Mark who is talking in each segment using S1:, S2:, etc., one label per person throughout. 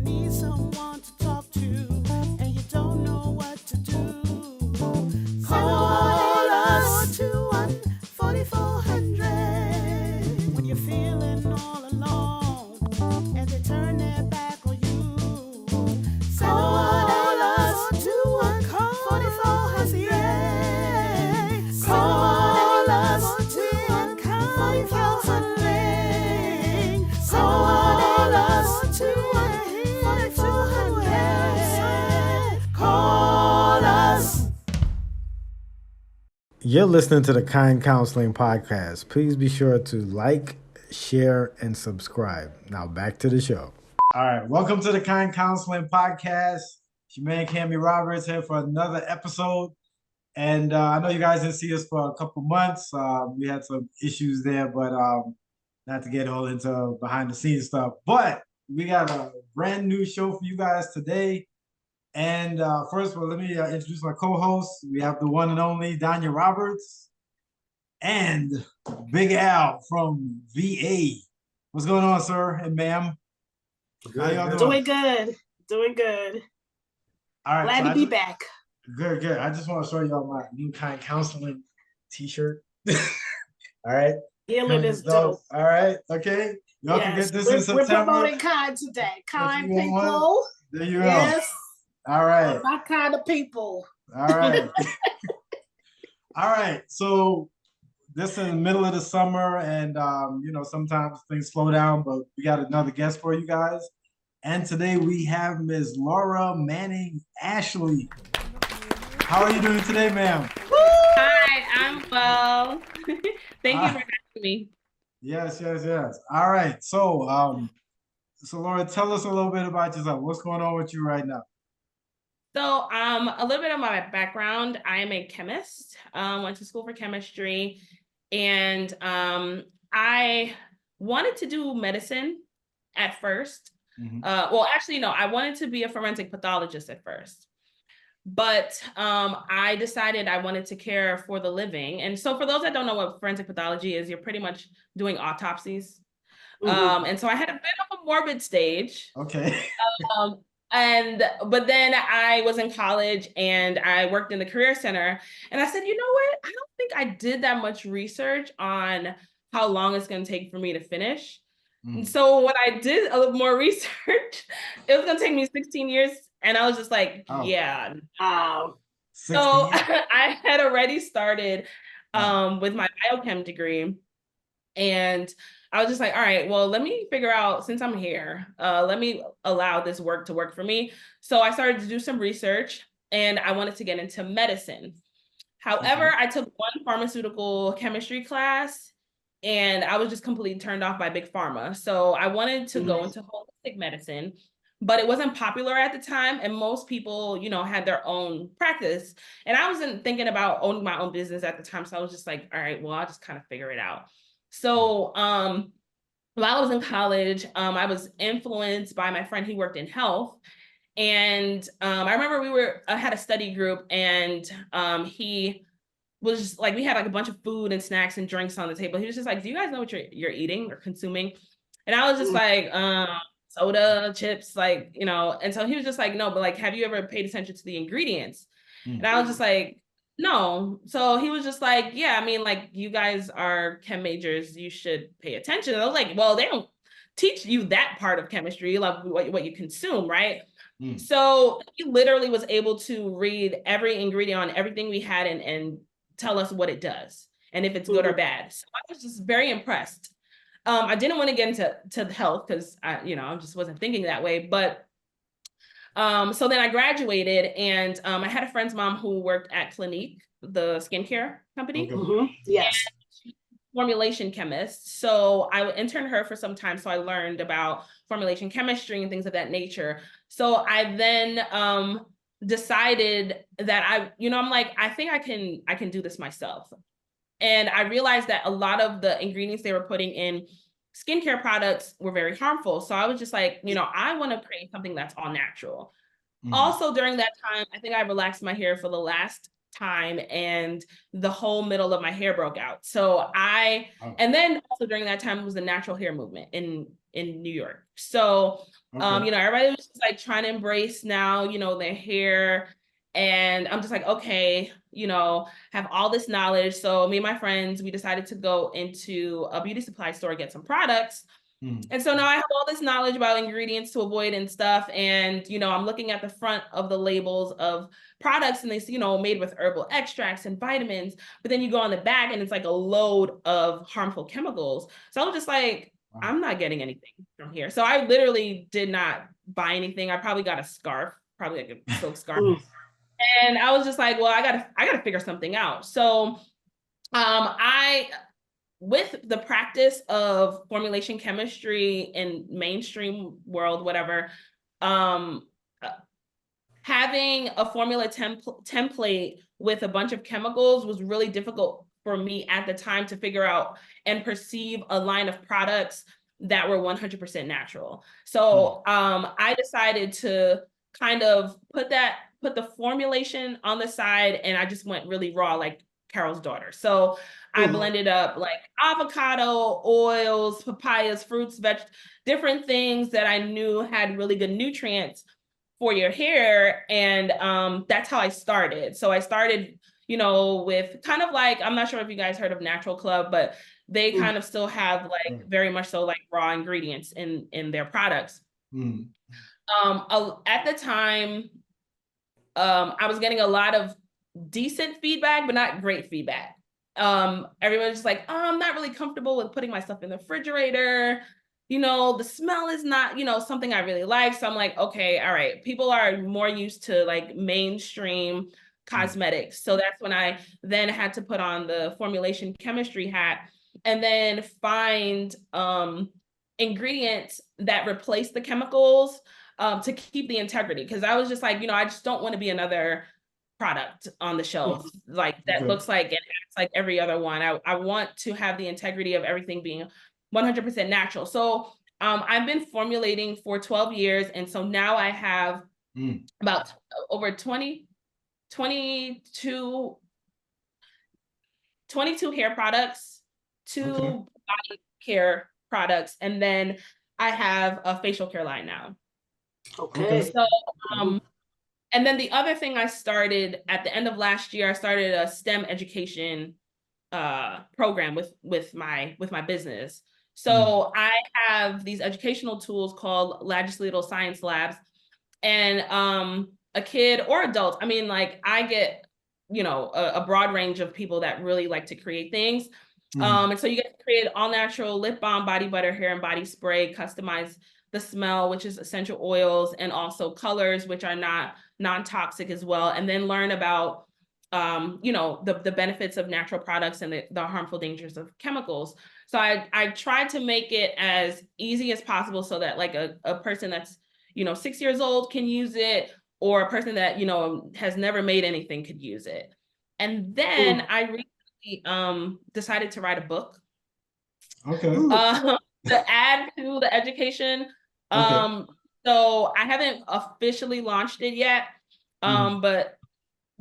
S1: need someone to talk to and you don't know what to do, call us 214-4400 when you're feeling all alone and they turn their back on you. Call us 214-4400. Call us 214-4400. Call us 214-4400. Call us.
S2: You're listening to the Kind Counseling Podcast. Please be sure to like, share, and subscribe. Now back to the show. All right. Welcome to the Kind Counseling Podcast. It's your man, Dania Roberts, here for another episode. And I know you guys didn't see us for a couple months. We had some issues there, but not to get all into behind the scenes stuff. But we got a brand new show for you guys today. And first of all, let me introduce my co-host. We have the one and only Dania Roberts and Big Al from VA. What's going on, sir and ma'am?
S3: Good,
S2: How y'all
S3: good.
S1: Doing good.
S2: All right.
S1: Glad
S2: so
S1: to be back.
S2: Good. I just want to show y'all my new Kind Counseling t-shirt. All right.
S1: Healing is
S2: So,
S1: dope.
S2: all right. Okay. Y'all can get this in
S1: We're
S2: September.
S1: promoting kind today. Kind
S2: you want
S1: people.
S2: There you go.
S1: Yes.
S2: All right.
S1: My kind of people.
S2: All right. All right. So this is in the middle of the summer, and sometimes things slow down, but we got another guest for you guys. And today we have Ms. Laura Manning Ashley. How are you doing today, ma'am?
S4: Hi, I'm well. Thank you for having me.
S2: Yes. All right. So Laura, tell us a little bit about yourself. What's going on with you right now?
S4: So, a little bit of my background. I am a chemist. Went to school for chemistry, and I wanted to do medicine at first.
S2: Mm-hmm.
S4: Well, actually, no, I wanted to be a forensic pathologist at first. But I decided I wanted to care for the living. And so for those that don't know what forensic pathology is, you're pretty much doing autopsies.
S1: Mhm.
S4: And so I had a bit of a morbid stage.
S2: Okay.
S4: But then I was in college and I worked in the career center, and I said, you know what? I don't think I did that much research on how long it's going to take for me to finish. And so when I did a little more research, it was going to take me 16 years. And I was just like, yeah. So I had already started with my biochem degree. And I was just like, all right, well, let me figure out, since I'm here, let me allow this work to work for me. So I started to do some research, and I wanted to get into medicine. However, I took one pharmaceutical chemistry class, and I was just completely turned off by big pharma. So I wanted to go into holistic medicine, but it wasn't popular at the time. And most people, had their own practice. And I wasn't thinking about owning my own business at the time. So I was just like, all right, well, I'll just kind of figure it out. So while I was in college, I was influenced by my friend. He worked in health. And I remember I had a study group, and he was just like, we had like a bunch of food and snacks and drinks on the table. He was just like, do you guys know what you're eating or consuming? And I was just like, soda, chips, and so he was just like, no, but like, have you ever paid attention to the ingredients? And I was just like, no. So he was just like, yeah, I mean, like, you guys are chem majors, you should pay attention. And I was like, well, they don't teach you that part of chemistry, like what you consume, right? So he literally was able to read every ingredient on everything we had and tell us what it does and if it's good or bad. So I was just very impressed. I didn't want to get into health because I just wasn't thinking that way. But so then I graduated, and I had a friend's mom who worked at Clinique, the skincare company.
S1: Okay. Yes.
S4: Formulation chemist. So I interned her for some time. So I learned about formulation chemistry and things of that nature. So I then decided that I'm like, I think I can do this myself. And I realized that a lot of the ingredients they were putting in skincare products were very harmful. So I was just like, I want to create something that's all natural. Also during that time, I think I relaxed my hair for the last time, and the whole middle of my hair broke out. So and then also during that time was the natural hair movement, and in New York. So,
S2: Okay.
S4: you know, everybody was just like trying to embrace now, you know, their hair. And I'm just like, okay, you know, have all this knowledge. So me and my friends, we decided to go into a beauty supply store, get some products. And so now I have all this knowledge about ingredients to avoid and stuff. And, you know, I'm looking at the front of the labels of products and they say, you know, made with herbal extracts and vitamins. But then you go on the back and it's like a load of harmful chemicals. So I was just like,
S2: Wow.
S4: I'm not getting anything from here. So I literally did not buy anything. I probably got a scarf, probably like a silk scarf. And I was just like, well, I gotta figure something out. So I with the practice of formulation chemistry in mainstream world, whatever, um, uh, having a formula template with a bunch of chemicals was really difficult for me at the time to figure out and perceive a line of products that were 100% natural. So I decided to kind of put the formulation on the side and I just went really raw, like Carol's daughter. So I blended up like avocado, oils, papayas, fruits, different things that I knew had really good nutrients for your hair. And that's how I started. So I started, you know, with kind of like, I'm not sure if you guys heard of Natural Club, but they kind of still have like very much so like raw ingredients in their products. At the time, I was getting a lot of decent feedback, but not great feedback. Everyone's just like, oh, I'm not really comfortable with putting my stuff in the refrigerator. You know, the smell is not, you know, something I really like. So I'm like, okay, all right. People are more used to like mainstream cosmetics. So that's when I then had to put on the formulation chemistry hat and then find ingredients that replace the chemicals to keep the integrity. Because I was just like, you know, I just don't want to be another product on the shelf like that looks like and acts like every other one. I want to have the integrity of everything being 100% natural. So I've been formulating for 12 years. And so now I have about over 22 hair products, 2 body care products, and then I have a facial care line now.
S3: Okay.
S4: So and then the other thing I started at the end of last year, I started a STEM education program with my business. So I have these educational tools called LaJAshley Little Science Labs, and a kid or adult, I mean, like I get, you know, a broad range of people that really like to create things. And so you get to create all natural lip balm, body butter, hair and body spray, customize the smell, which is essential oils, and also colors, which are not non-toxic as well, and then learn about you know, the benefits of natural products and the harmful dangers of chemicals. So I tried to make it as easy as possible so that like a person that's, you know, 6 years old can use it, or a person that, you know, has never made anything could use it. And then I recently decided to write a book to add to the education. So I haven't officially launched it yet, but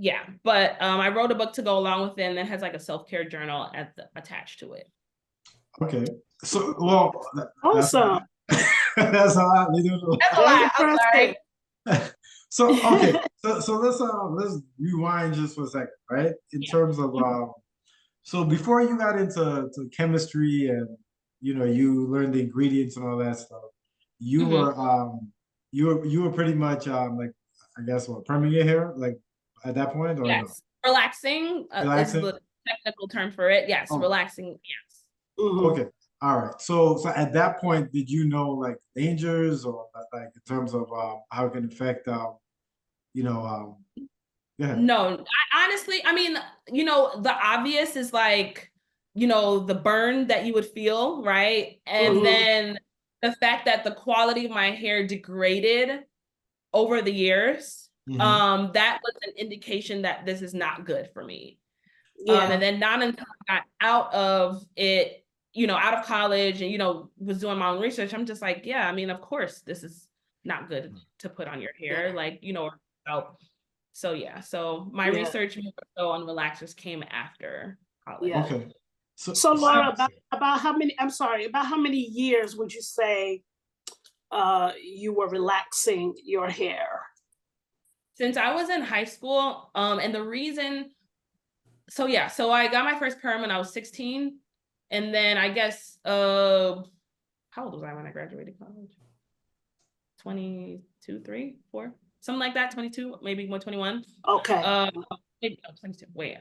S4: yeah, but I wrote a book to go along with it, and it has like a self-care journal attached to it.
S2: Okay. So, well,
S3: Awesome.
S2: that's a lot.
S4: That's a lot. I'm sorry.
S2: So okay, so let's rewind just for a second, right? In terms of so before you got into chemistry and you know you learned the ingredients and all that stuff, you were you were pretty much like I guess what, perming your hair like at that point or no?
S4: Yes, relaxing is
S2: Relaxing?
S4: the technical term for it. Yes,
S2: Oh.
S4: relaxing. Yes.
S2: Okay. All right. So at that point, did you know like dangers or like in terms of how it can affect you know yeah.
S4: No, honestly, I mean, you know, the obvious is like, you know, the burn that you would feel, right? And then the fact that the quality of my hair degraded over the years, that was an indication that this is not good for me. And then not until I got out of it, you know, out of college and, you know, was doing my own research, I'm just like, yeah, I mean, of course, this is not good to put on your hair, like, you know, so yeah, so my research more so on relaxers came after college.
S2: Okay.
S3: So Laura, about how many? I'm sorry, about how many years would you say you were relaxing your hair?
S4: Since I was in high school, and the reason, so I got my first perm when I was 16, and then I guess, how old was I when I graduated college? 22, 3, 4, something like that, 22, maybe 121.
S3: Okay.
S4: Maybe, 22, wait,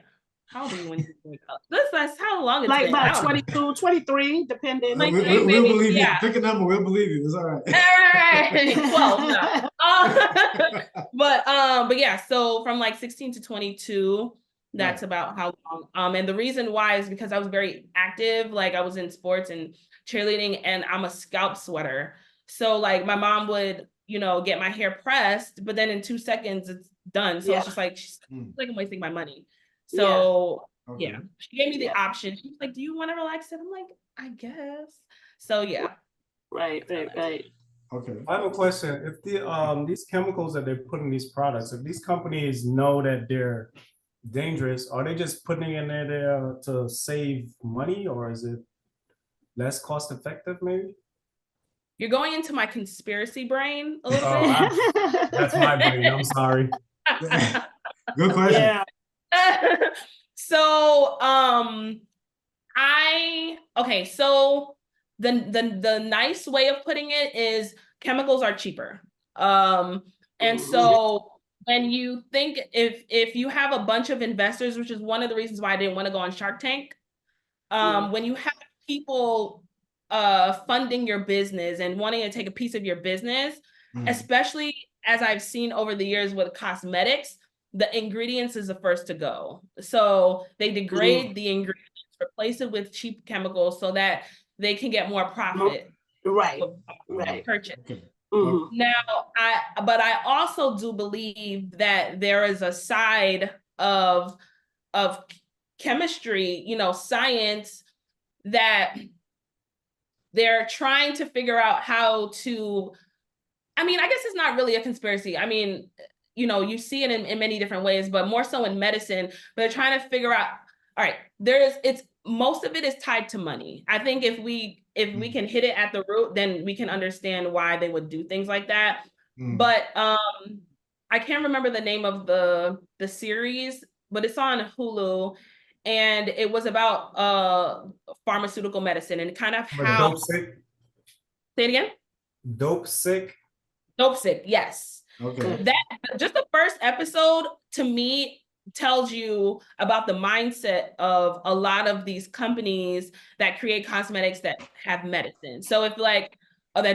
S4: how old are you when you wake up? That's how long it's
S3: Like
S4: been.
S3: about 22, 23, depending.
S2: We'll
S4: maybe,
S2: believe you.
S4: yeah.
S2: Pick a number, we'll believe you. It's all right.
S4: All right. 12, no. But yeah, so from like 16 to 22, that's about how long. And the reason why is because I was very active. Like I was in sports and cheerleading, and I'm a scalp sweater. So like my mom would, get my hair pressed, but then in 2 seconds it's done. So it's just like, she's like, I'm wasting my money. So yeah, she gave me the option. She was like, do you want to relax it? I'm like, I guess. So yeah.
S3: Right.
S2: Okay.
S5: I have a question. If these chemicals that they put in these products, if these companies know that they're dangerous, are they just putting it in there to save money, or is it less cost effective maybe?
S4: You're going into my conspiracy brain a little
S5: bit. That's my brain. I'm sorry.
S2: Good question.
S3: Yeah.
S4: So, so the nice way of putting it is chemicals are cheaper. And so when you think, if you have a bunch of investors, which is one of the reasons why I didn't want to go on Shark Tank, when you have people funding your business and wanting to take a piece of your business, especially as I've seen over the years with cosmetics, the ingredients is the first to go. So they degrade the ingredients, replace it with cheap chemicals so that they can get more profit.
S3: Right.
S4: Purchase.
S2: Okay.
S4: Now, I also do believe that there is a side of chemistry, science, that they're trying to figure out how to, I guess it's not really a conspiracy. You see it in many different ways, but more so in medicine, but they're trying to figure out, all right, most of it is tied to money. I think if we can hit it at the root, then we can understand why they would do things like that. But I can't remember the name of the series, but it's on Hulu, and it was about pharmaceutical medicine and kind of how.
S5: Dope sick?
S4: Say it again.
S5: Dope sick?
S4: Dope sick, yes.
S2: Okay.
S4: That just the first episode to me tells you about the mindset of a lot of these companies that create cosmetics that have medicine. So if that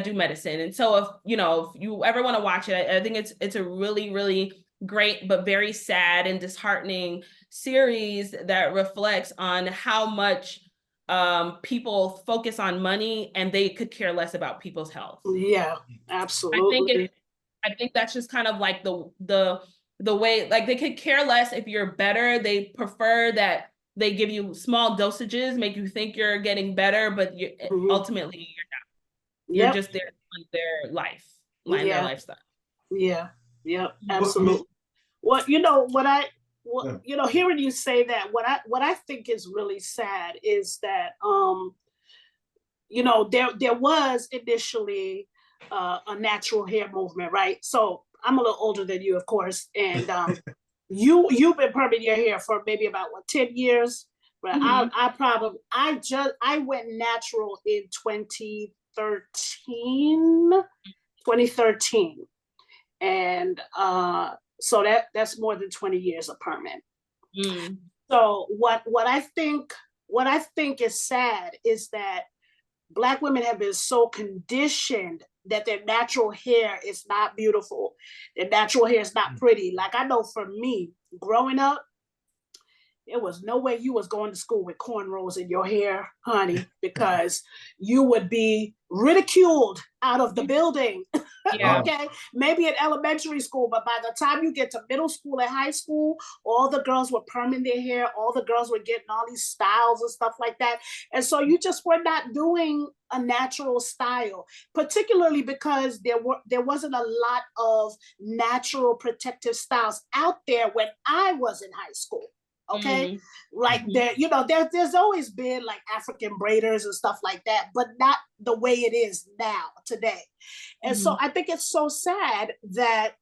S4: do medicine. And so if you ever want to watch it, I think it's a really, really great, but very sad and disheartening series that reflects on how much people focus on money and they could care less about people's health.
S3: Yeah, absolutely.
S4: I think that's just kind of like the way, like they could care less if you're better. They prefer that they give you small dosages, make you think you're getting better, but ultimately you're not. You're just there on their life, their lifestyle.
S3: Yeah, absolutely. Well, hearing you say that, what I think is really sad is that there was initially a natural hair movement, right? So I'm a little older than you, of course, and you've been perming your hair for maybe about 10 years. But I went natural in 2013, and so that's more than 20 years of perming. So what I think is sad is that Black women have been so conditioned that their natural hair is not beautiful. Their natural hair is not pretty. Like I know for me, growing up, there was no way you was going to school with cornrows in your hair, honey, because you would be ridiculed out of the building. Okay, maybe in elementary school, but by the time you get to middle school and high school, all the girls were perming their hair, all the girls were getting all these styles and stuff like that. And so you just were not doing a natural style, particularly because there wasn't a lot of natural protective styles out there when I was in high school. Okay. Like there, there's always been like African braiders and stuff like that, but not the way it is now today. And so I think it's so sad that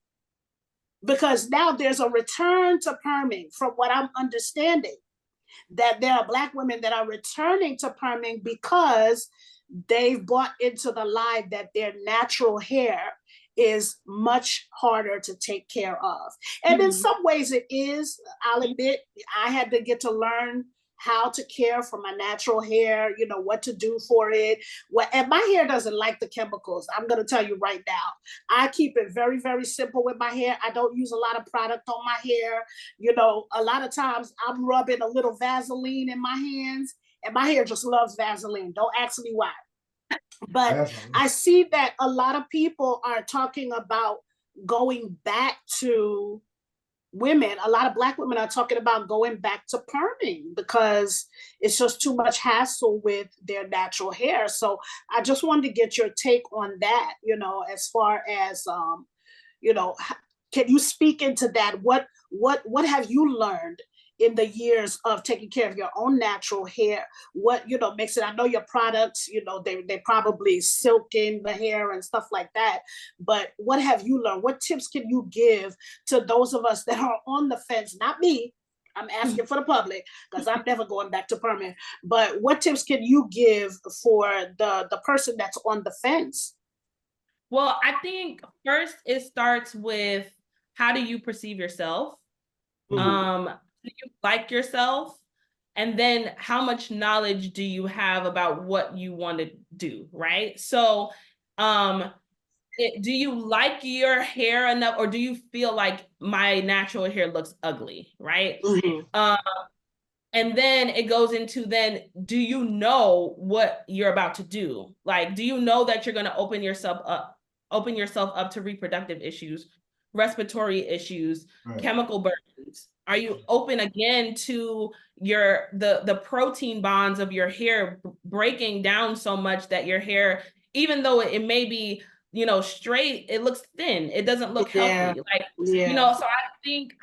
S3: because now there's a return to perming from what I'm understanding, that there are Black women that are returning to perming because they've bought into the lie that their natural hair is much harder to take care of. And in some ways it is. I'll admit, I had to get to learn how to care for my natural hair, what to do for it. And my hair doesn't like the chemicals. I'm going to tell you right now. I keep it very, very simple with my hair. I don't use a lot of product on my hair. A lot of times I'm rubbing a little Vaseline in my hands, and my hair just loves Vaseline. Don't ask me why. But I see that a lot of people are talking about going back to women. A lot of Black women are talking about going back to perming because it's just too much hassle with their natural hair. So I just wanted to get your take on that, as far as, can you speak into that? What have you learned in the years of taking care of your own natural hair? What, makes it, I know your products, they probably silk in the hair and stuff like that, but what have you learned? What tips can you give to those of us that are on the fence? Not me, I'm asking for the public because I'm never going back to permanent, but what tips can you give for the person that's on the fence?
S4: Well, I think first it starts with, how do you perceive yourself? Do you like yourself? And then how much knowledge do you have about what you want to do, right? So do you like your hair enough, or do you feel like my natural hair looks ugly, right? And then it goes into, then do you know what you're about to do? Like, do you know that you're going to open yourself up to reproductive issues, respiratory issues, chemical burdens? Are you open again to the protein bonds of your hair breaking down so much that your hair, even though it may be, straight, it looks thin. It doesn't look healthy. So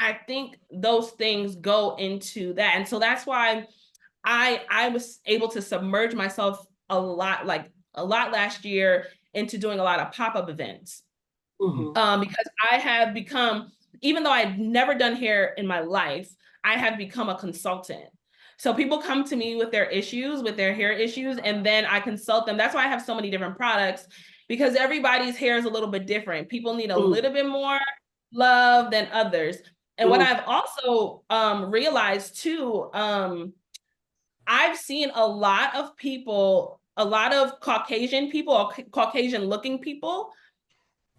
S4: I think those things go into that. And so that's why I was able to submerge myself a lot last year into doing a lot of pop-up events. Because I have become, even though I've never done hair in my life, I have become a consultant. So people come to me with their issues, with their hair issues, and then I consult them. That's why I have so many different products, because everybody's hair is a little bit different. People need a little bit more love than others. And what I've also realized too, I've seen a lot of people, a lot of Caucasian people or Caucasian looking people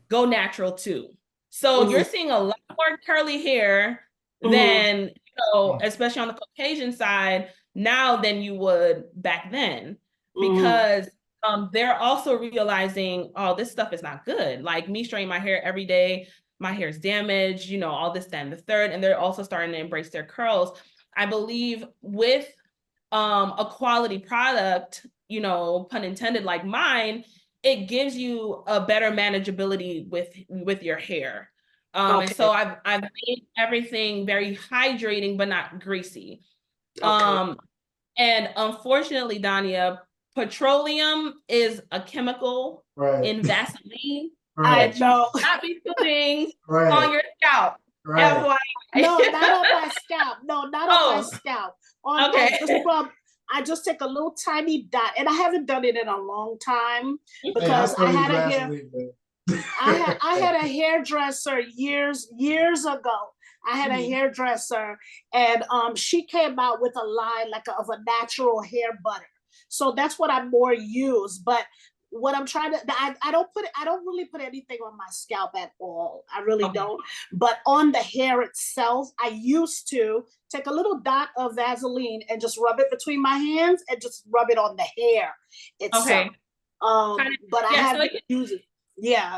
S4: go natural too. So you're seeing a lot more curly hair than, especially on the Caucasian side now, than you would back then, because they're also realizing, oh, this stuff is not good. Like me straightening my hair every day, my hair is damaged, all this, that, and the third. And they're also starting to embrace their curls. I believe with a quality product, pun intended, like mine, it gives you a better manageability with your hair. And so I've made everything very hydrating, but not greasy. And unfortunately, Dania, petroleum is a chemical in Vaseline that you should not be putting on your scalp.
S3: No, not on my scalp. No, not on my scalp. I just take a little tiny dot, and I haven't done it in a long time because I had a hairdresser years ago. I had a hairdresser, and she came out with a line of a natural hair butter. So that's what I more use. But what I'm trying to, I don't really put anything on my scalp at all. I really don't. But on the hair itself, I used to take a little dot of Vaseline and just rub it between my hands and just rub it on the hair itself. But I haven't used it.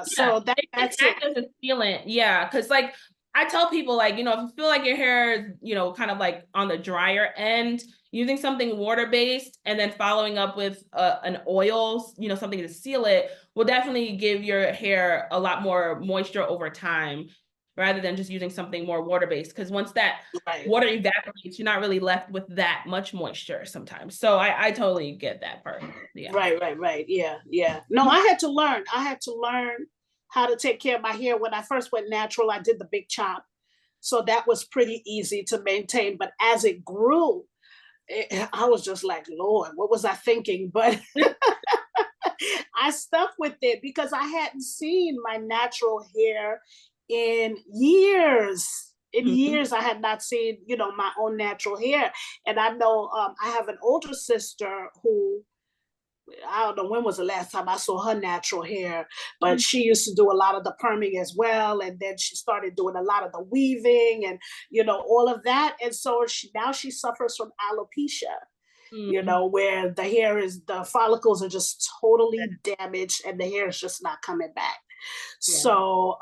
S3: So that's it.
S4: As a sealant, because like I tell people, like, if you feel like your hair is, kind of like on the drier end, using something water-based and then following up with an oil, something to seal it, will definitely give your hair a lot more moisture over time. rather than just using something more water-based. Because once that
S3: Right.
S4: water evaporates, you're not really left with that much moisture sometimes. So I totally get that part. Yeah.
S3: Right. Yeah. No, I had to learn how to take care of my hair. When I first went natural, I did the big chop. So that was pretty easy to maintain. But as it grew, I was just like, Lord, what was I thinking? But I stuck with it because I hadn't seen my natural hair in years. In years, I had not seen, my own natural hair. And I know I have an older sister who, I don't know when was the last time I saw her natural hair, but she used to do a lot of the perming as well. And then she started doing a lot of the weaving and, all of that. And so now she suffers from alopecia, where the follicles are just totally damaged and the hair is just not coming back. Yeah. So,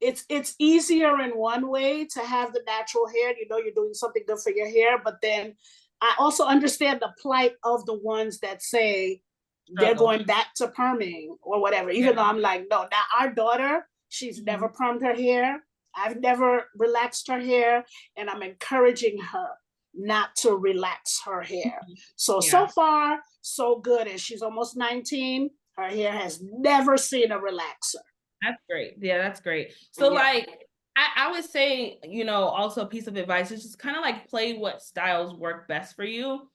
S3: it's easier in one way to have the natural hair, you're doing something good for your hair, but then I also understand the plight of the ones that say they're going back to perming or whatever, even though I'm like, no, now our daughter, she's never permed her hair. I've never relaxed her hair, and I'm encouraging her not to relax her hair. So far, so good. And she's almost 19. Her hair has never seen a relaxer.
S4: That's great. Yeah, that's great. So I would say, also a piece of advice is just kind of like play what styles work best for you.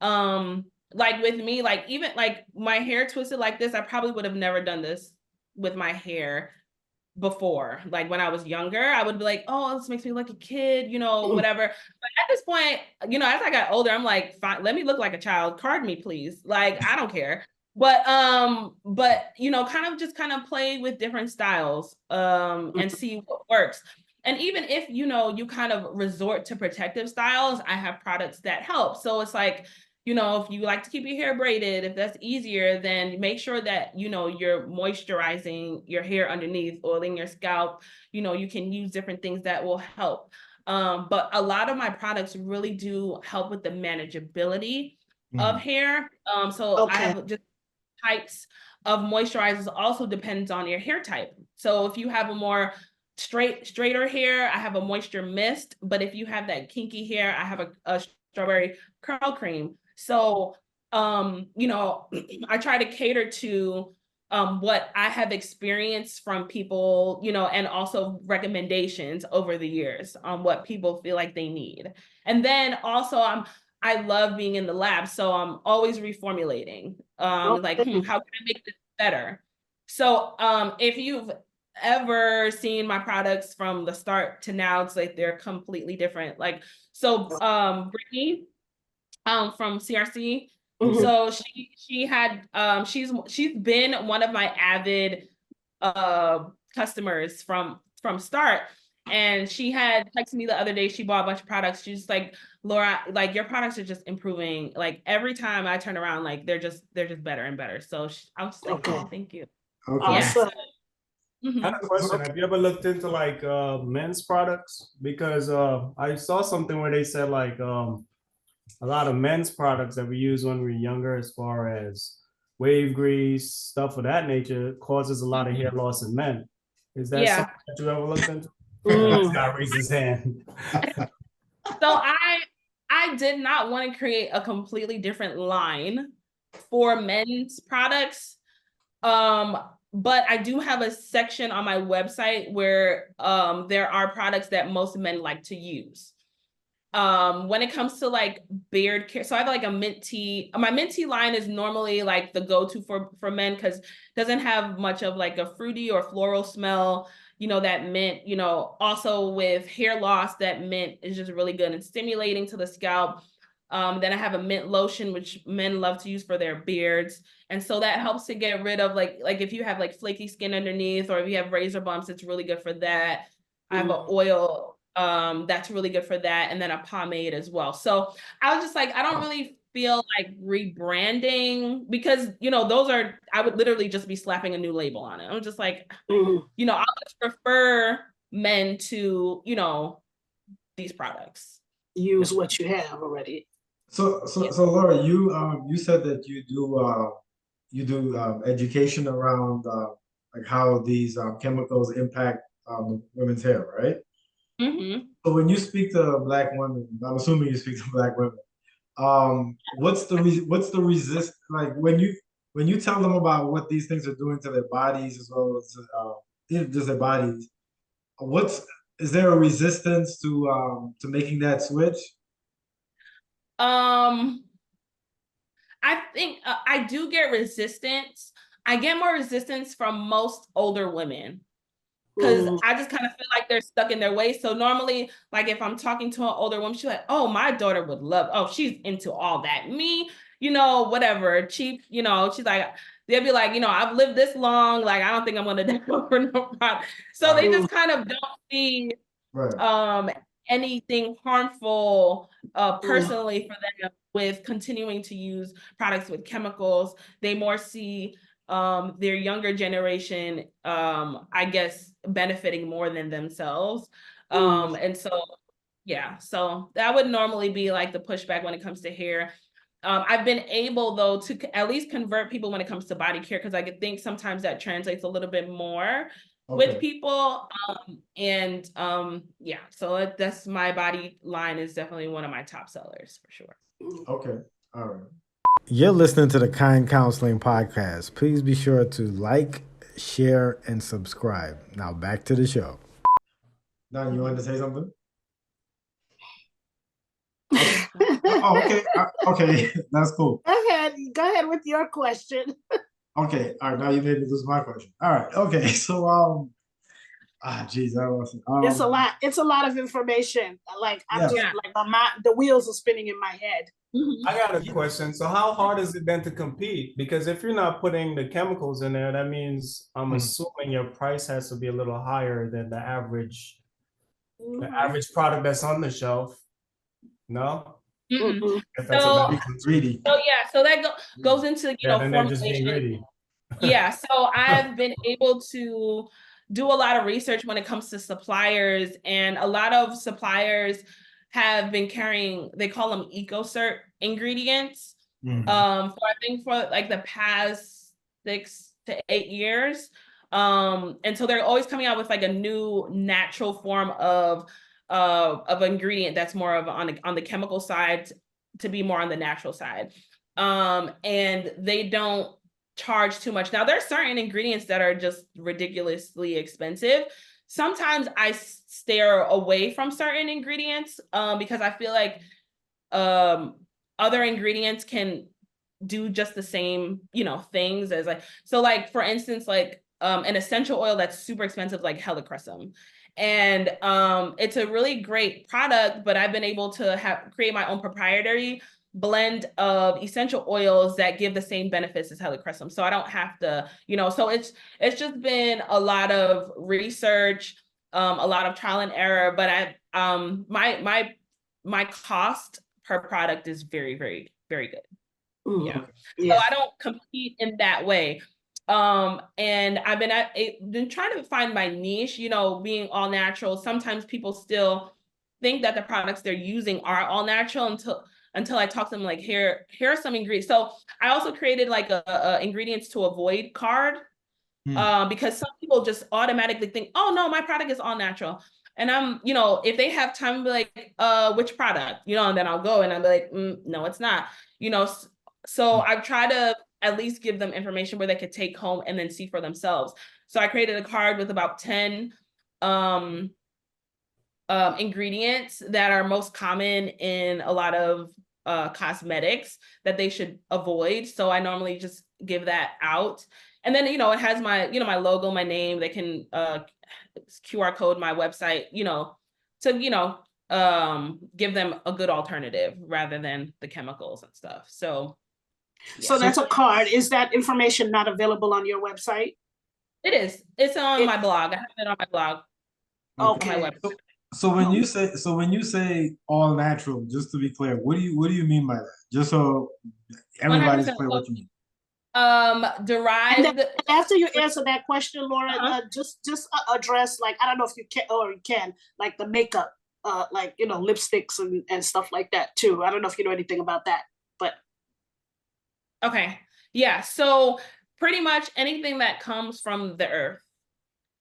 S4: Like with me, like even like my hair twisted like this, I probably would have never done this with my hair before. Like when I was younger, I would be like, oh, this makes me look like a kid, whatever. But at this point, as I got older, I'm like, fine, let me look like a child. Card me, please. Like, I don't care. But kind of play with different styles and see what works. And even if you kind of resort to protective styles, I have products that help. So it's like, if you like to keep your hair braided, if that's easier, then make sure that you're moisturizing your hair underneath, oiling your scalp. You can use different things that will help. But a lot of my products really do help with the manageability of hair. I have just types of moisturizers also depends on your hair type. So if you have a more straighter hair, I have a moisture mist. But if you have that kinky hair, I have a strawberry curl cream. So, I try to cater to what I have experienced from people, and also recommendations over the years on what people feel like they need. And then also I love being in the lab, so I'm always reformulating. Like, how can I make this better? So if you've ever seen my products from the start to now, it's like they're completely different. Like, so Brittany from CRC, so she had she's been one of my avid customers from start. And she had texted me the other day, she bought a bunch of products. She's like, Laura, like your products are just improving. Like every time I turn around, like they're just better and better. So I was just like, oh, thank you.
S2: Okay.
S3: Awesome.
S5: I have a question. Have you ever looked into like men's products? Because I saw something where they said like a lot of men's products that we use when we're younger, as far as wave grease, stuff of that nature, causes a lot of hair loss in men. Is that something that you ever looked into? Scott raised his hand.
S4: So I did not want to create a completely different line for men's products. But I do have a section on my website where there are products that most men like to use. When it comes to like beard care, so I have like a mint tea. My mint tea line is normally like the go-to for men because it doesn't have much of like a fruity or floral smell. That mint, also with hair loss, that mint is just really good and stimulating to the scalp. Then I have a mint lotion, which men love to use for their beards. And so that helps to get rid of like if you have like flaky skin underneath, or if you have razor bumps, it's really good for that. I have an oil that's really good for that. And then a pomade as well. So I was just like, I don't really feel like rebranding because, I would literally just be slapping a new label on it. I'm just like, I'll just prefer men to, these products.
S3: Use what you have already.
S2: So Laura, you said that you do education around like how these chemicals impact women's hair, right?
S4: Mm-hmm.
S2: So when you speak to Black women, I'm assuming you speak to Black women. What's the resist like when you tell them about what these things are doing to their bodies as well as just their bodies? What's is there a resistance to making that switch?
S4: Um, I think I do get resistance. I get more resistance from most older women because I just kind of feel like they're stuck in their ways. So normally, like if I'm talking to an older woman, she's like, "Oh, my daughter would love. Oh, she's into all that. Me, whatever, cheap. She's like." They'll be like, I've lived this long. Like, I don't think I'm gonna die over no product. So they just kind of don't see
S2: Right.
S4: anything harmful personally for them with continuing to use products with chemicals. They more see their younger generation, I guess, benefiting more than themselves. And so, yeah, so that would normally be like the pushback when it comes to hair. I've been able, though, to at least convert people when it comes to body care, because I could think sometimes that translates a little bit more with people. Yeah, so that's my body line is definitely one of my top sellers for sure.
S2: Okay. All right. You're listening to the Kind Counseling Podcast. Please be sure to like, share, and subscribe. Now back to the show. Now, you wanted to say something? Oh, okay. Okay, that's cool.
S3: Go ahead with your question.
S2: Okay, all right. Now you made me lose my question. All right. Okay. So, geez, I was.
S3: It's a lot. It's a lot of information. Like I'm just like the wheels are spinning in my head.
S5: I got a question. So how hard is it then to compete? Because if you're not putting the chemicals in there, that means I'm assuming your price has to be a little higher than the average product that's on the shelf. No?
S4: If
S5: that's
S2: greedy.
S4: So yeah, so that goes into
S5: then they're just being greedy.
S4: Yeah, so I've been able to do a lot of research when it comes to suppliers, and a lot of suppliers have been carrying, they call them EcoCert ingredients, for like the past 6 to 8 years. And so they're always coming out with like a new natural form of ingredient that's more of on the chemical side to be more on the natural side. And they don't charge too much. Now, there are certain ingredients that are just ridiculously expensive. Sometimes I steer away from certain ingredients because I feel like other ingredients can do just the same, things as like, so like, for instance, like an essential oil that's super expensive, like helichrysum. And it's a really great product, but I've been able to create my own proprietary blend of essential oils that give the same benefits as helichrysum. So I don't have to, so it's just been a lot of research, a lot of trial and error, but my cost per product is very, very, very good. Yeah. So I don't compete in that way. And I've been trying to find my niche, being all natural. Sometimes people still think that the products they're using are all natural until I talk to them like, here are some ingredients. So I also created like a ingredients to avoid card because some people just automatically think, oh no, my product is all natural. And I'm, if they have time, I'll be like, which product, and then I'll go and I'll be like, no, it's not, so I try to at least give them information where they could take home and then see for themselves. So I created a card with about 10 ingredients that are most common in a lot of cosmetics that they should avoid. So I normally just give that out. And then, it has my, my logo, my name. They can QR code my website, to, give them a good alternative rather than the chemicals and stuff. So
S3: that's a card. Is that information not available on your website?
S4: It is. It's on my blog. I have it on my blog.
S3: Okay.
S4: On my website.
S2: So when you say all natural, just to be clear, what do you mean by that? Just so everybody's clear what you mean.
S4: Derived.
S3: And after you answer that question, Laura, just address, like, I don't know if you can or you can, like the makeup, like, lipsticks and stuff like that too. I don't know if you know anything about that, but.
S4: Okay. Yeah. So pretty much anything that comes from the earth.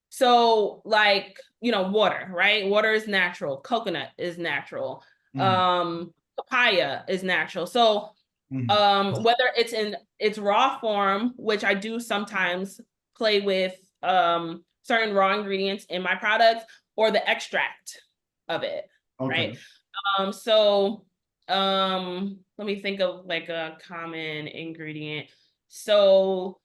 S4: So like, water, right? Water is natural. Coconut is natural. Papaya is natural. So whether it's in its raw form, which I do sometimes play with certain raw ingredients in my products, or the extract of it, right? So let me think of like a common ingredient. So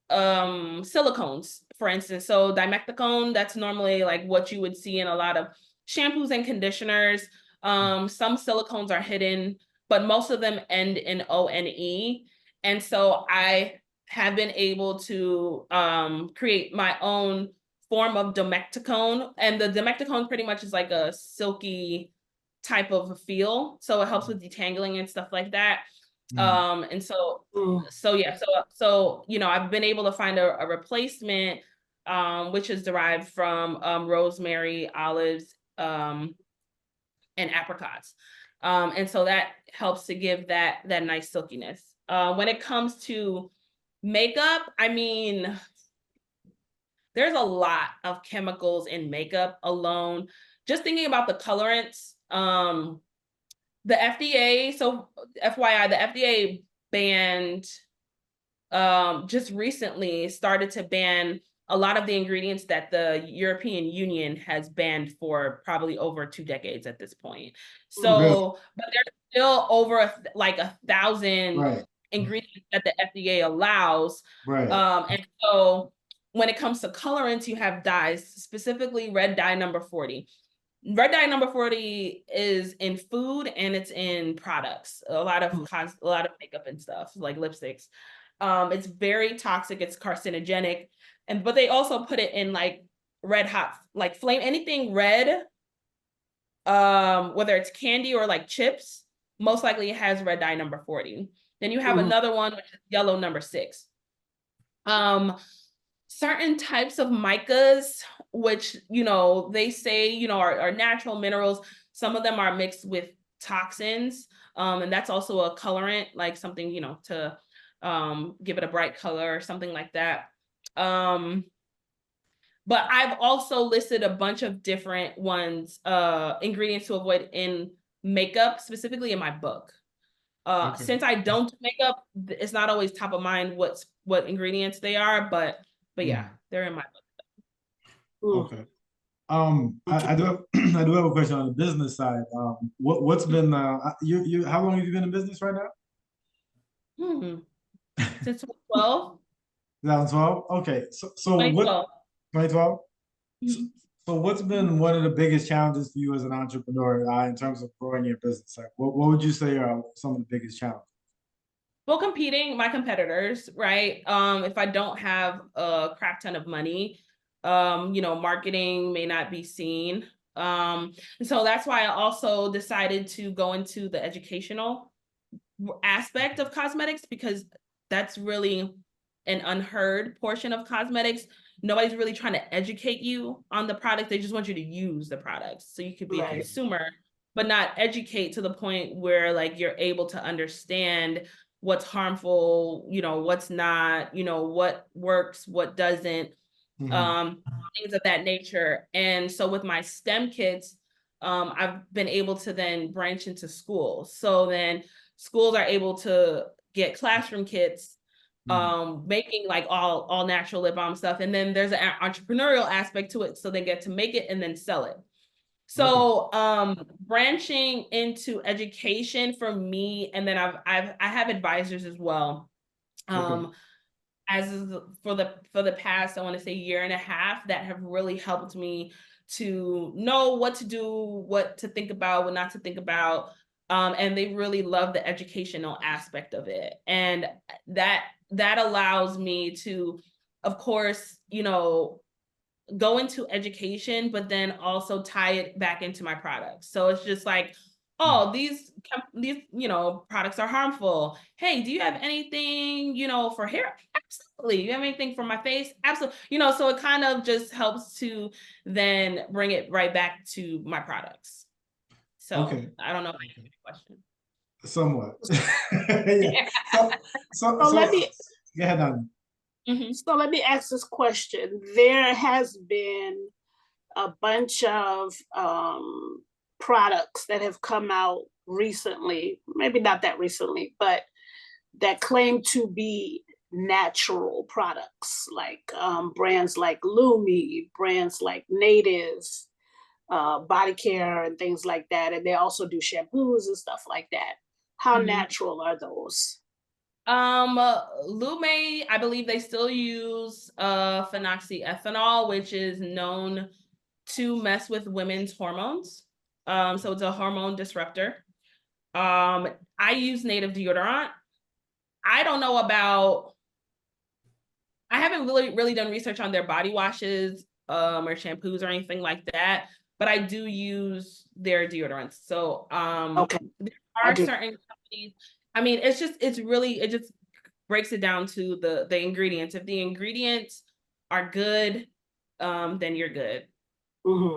S4: silicones, for instance. So dimethicone, that's normally like what you would see in a lot of shampoos and conditioners. Some silicones are hidden, but most of them end in O-N-E. And so I have been able to create my own form of dimethicone. And the dimethicone pretty much is like a silky type of a feel. So it helps with detangling and stuff like that. And so yeah, so I've been able to find a replacement which is derived from rosemary, olives, and apricots. And so that helps to give that nice silkiness. When it comes to makeup, I mean, there's a lot of chemicals in makeup alone. Just thinking about the colorants, the FDA, so FYI, the FDA banned, just recently started to ban a lot of the ingredients that the European Union has banned for probably over 2 decades at this point. So, but there's still over like 1,000 ingredients that the FDA allows. And so when it comes to colorants, you have dyes, specifically red dye number 40. Red dye number 40 is in food and it's in products, a lot of makeup and stuff, like lipsticks. It's very toxic, it's carcinogenic, but they also put it in like red hot, like flame, anything red, whether it's candy or like chips, most likely it has red dye number 40. Then you have another one, which is yellow number 6. Certain types of micas, which, they say, are natural minerals. Some of them are mixed with toxins. And that's also a colorant, like something, to give it a bright color or something like that. But I've also listed a bunch of different ones, ingredients to avoid in makeup, specifically in my book. Since I don't do makeup, it's not always top of mind what ingredients they are, but yeah, they're in my book.
S2: Okay. I do have I do have a question on the business side. What's been you how long have you been in business right now?
S4: Since 2012.
S2: 2012. Okay. So
S4: 2012.
S2: 2012? So what's been one of the biggest challenges for you as an entrepreneur in terms of growing your business? Like, what would you say are some of the biggest challenges?
S4: Well, competing, my competitors, right? If I don't have a crap ton of money, marketing may not be seen. And so that's why I also decided to go into the educational aspect of cosmetics, because that's really an unheard portion of cosmetics. Nobody's really trying to educate you on the product. They just want you to use the products so you could be a consumer, but not educate to the point where like you're able to understand what's harmful, what's not, what works, what doesn't, things of that nature. And so with my STEM kits, I've been able to then branch into schools. So then schools are able to get classroom kits, making like all natural lip balm stuff. And then there's an entrepreneurial aspect to it. So they get to make it and then sell it. So branching into education for me, and then I have advisors as well. As for the past, I want to say 1.5 years, that have really helped me to know what to do, what to think about, what not to think about. And they really love the educational aspect of it. And that allows me to, of course, go into education, but then also tie it back into my products. So it's just like, oh, these products are harmful. Hey, do you have anything, for hair? Absolutely. You have anything for my face? Absolutely. So it kind of just helps to then bring it right back to my products. So I don't know if I answered your question.
S2: Somewhat. Yeah. So
S3: let me
S2: go ahead, Dania.
S3: So let me ask this question. There has been a bunch of products that have come out recently, maybe not that recently, but that claim to be natural products, like brands like Lumi, brands like Native, body care and things like that. And they also do shampoos and stuff like that. How natural are those?
S4: Lume, I believe they still use phenoxyethanol, which is known to mess with women's hormones. So it's a hormone disruptor. I use Native deodorant. I don't know about, I haven't really done research on their body washes or shampoos or anything like that, but I do use their deodorants. So there are certain companies, I mean, it just breaks it down to the ingredients. If the ingredients are good, then you're good,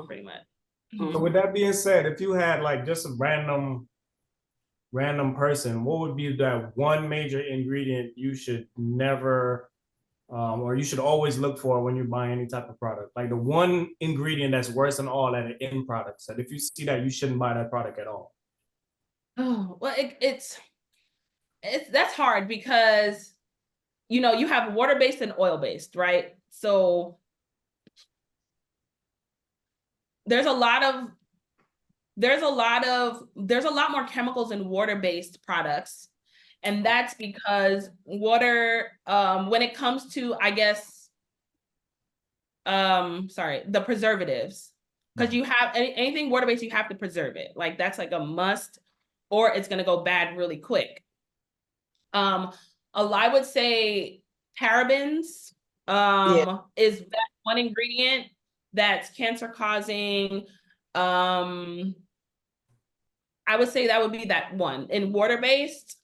S4: pretty much.
S5: So with that being said, if you had like just a random person, what would be that one major ingredient you should never or you should always look for when you buy any type of product? Like the one ingredient that's worse than all at an end product. So if you see that, you shouldn't buy that product at all.
S4: Oh, well, it's that's hard because, you know, you have water-based and oil-based, right? So there's a lot more chemicals in water-based products. And that's because water, when it comes to, I guess, the preservatives, because you have anything water-based, you have to preserve it. Like that's like a must, or it's gonna go bad really quick. I would say parabens is that one ingredient that's cancer causing. I would say that would be that one. In water-based,